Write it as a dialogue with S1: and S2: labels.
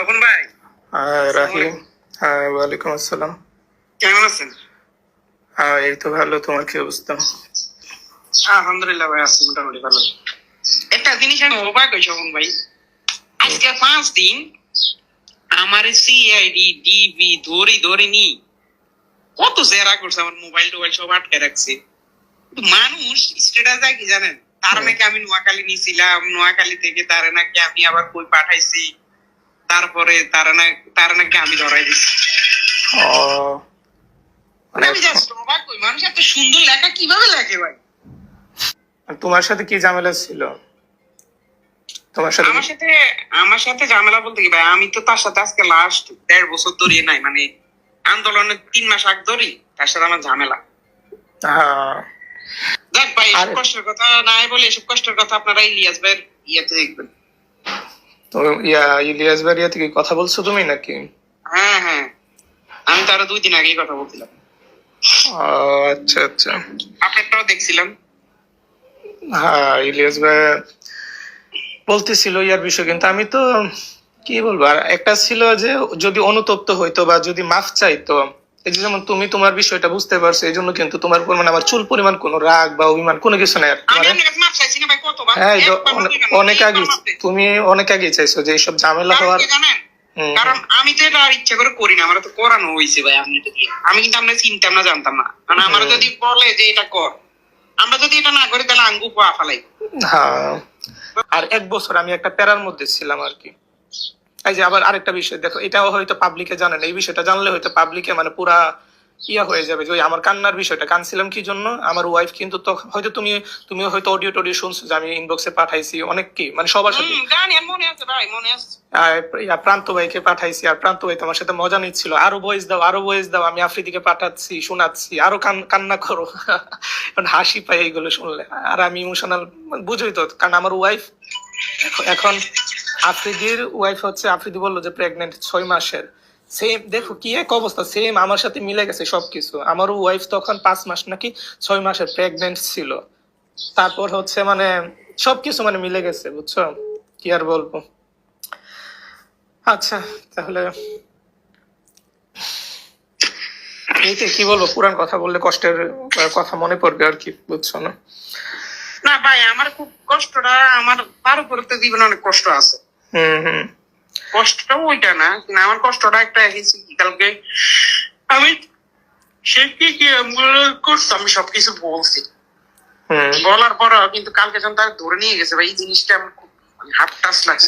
S1: তখন ভাই
S2: রাহি, হ্যাঁ ওয়ালাইকুম আসসালাম।
S1: কেমন আছেন?
S2: এই তো ভালো, তোমার কি অবস্থা?
S1: আলহামদুলিল্লাহ ভাই, আছি মোটামুটি ভালো। একটা জিনিস আমি অবাক হই শোভন ভাই, আজকে 5 দিন আমার সিআইডি ডিবি ধরি ধরে নি কত জেরা করছে, আমার মোবাইল টোবাইল সব আটকে রাখছে। মানুষ স্ট্যাটাস দেয় কি জানেন, তার নাকি আমি নোয়াখালী নিছিলাম, নোয়াখালী থেকে তার নাকি আমি আবার কই পাঠাইছি, তারপরে তার নাকি আমি ধরাই দিছি। আমি জাস্ট অবাক হই, মানুষ এত সুন্দর লেখা কিভাবে লেখে ভাই?
S2: তোমার সাথে কি ঝামেলা ছিল?
S1: আমার সাথে ঝামেলা বলতে কি ভাই, আমি তো তার সাথে আজকে লাস্ট 1.5 বছর ধরে নাই, মানে আন্দোলনের 3 মাস আগ ধরে তার সাথে আমার ঝামেলা। দেখ ভাই, এসব কষ্টের কথা নাই বলে, এসব কষ্টের কথা আপনারা ইলিয়াস ভাইয়ের ইয়েতে দেখবেন।
S2: তো ইলিয়াস ভাই থেকে কথা বলছো তুমি নাকি?
S1: হ্যাঁ, আমি তো আরো 2 দিন আগেই কথা বলছিলাম।
S2: আচ্ছা আচ্ছা,
S1: আপনারটাও দেখছিলাম।
S2: হ্যাঁ, ইলিয়াস ভাই বলতেছিল ইয়ার বিষয়, কিন্তু আমি তো কি বলবো, আর একটা ছিল যে যদি অনুতপ্ত হইতো বা যদি মাফ চাইতো, এই যে যেমন তুমি তোমার বিষয়টা বুঝতে পারছো, এই জন্য কিন্তু তোমার উপর মানে আমার চুল পরিমাণ কোনো রাগ বা অভিমান কোনো কিছু নাই। হ্যাঁ, অনেক আগে তুমি অনেক আগে চাইছো যে এইসব ঝামেলা হওয়ার।
S1: কারণ আমি তো এটা আর ইচ্ছা করে করি না, আমার তো করানো হয়েছে ভাই আপনাদের দিয়ে। আমি কিন্তু আমরা চিনতাম না, জানতাম না, মানে আমার যদি বলে যে এটা কর, আমরা যদি এটা না করি তাহলে আঙ্গু পা ফালাই।
S2: হ্যাঁ, আর 1 বছর আমি একটা প্যারার মধ্যে ছিলাম আর কি। এই যে আবার আরেকটা বিষয় দেখো, এটাও হয়তো পাবলিকে জানে না, এই বিষয়টা জানলে হয়তো পাবলিকে মানে পুরা ইয়া হয়ে যাবে যে ওই আমার কান্নার বিষয়টা, কানছিলাম কি জন্য, আমার ওয়াইফ কিন্তু তো হয়তো তুমি হয়তো অডিও টডিও শুনছো যে আমি ইনবক্সে পাঠাইছি অনেক, কি মানে সবার সাথে প্রান্ত ভাইকে পাঠাইছি, আর প্রান্ত ভাই তোমার সাথে মজা নিচ্ছিল, আরো ভয়েস দাও আরো ভয়েস দাও, আমি আফ্রিদিকে পাঠাচ্ছি, শোনাচ্ছি, আরো কান্না করো। হাসি পাই এইগুলো শুনলে, আর আমি ইমোশনাল, বুঝোই তো, কারণ আমার ওয়াইফ এখন আফ্রিদির ওয়াইফ হচ্ছে, আফ্রিদি বললো যে প্রেগনেন্ট 6 মাসের। সেম দেখো কি এক অবস্থা, সেম আমার সাথে মিলে গেছে সবকিছু। আমারও ওয়াইফ তখন 5 মাস নাকি 6 মাসের প্রেগনেন্ট ছিল। তারপর হচ্ছে মানে সবকিছু মানে মিলে গেছে, বুঝছো, কি আর বলবো। আচ্ছা তাহলে এইতে কি বলবো, পুরান কথা বললে কষ্টের কথা মনে পড়বে আর কি, বুঝছো না?
S1: না ভাই, আমার খুব কষ্টটা, আমার তার উপরে তো জীবনে অনেক কষ্ট আছে। কষ্টটা ওইটা না, কিন্তু আমার কষ্টটা একটা এসেছি কালকে। আমি সে কি করছো, আমি সবকিছু বলছি, বলার পর কিন্তু কালকে যখন তাকে ধরে নিয়ে গেছে ভাই, এই জিনিসটা আমার খুব হার্ট টাচ লাগছে।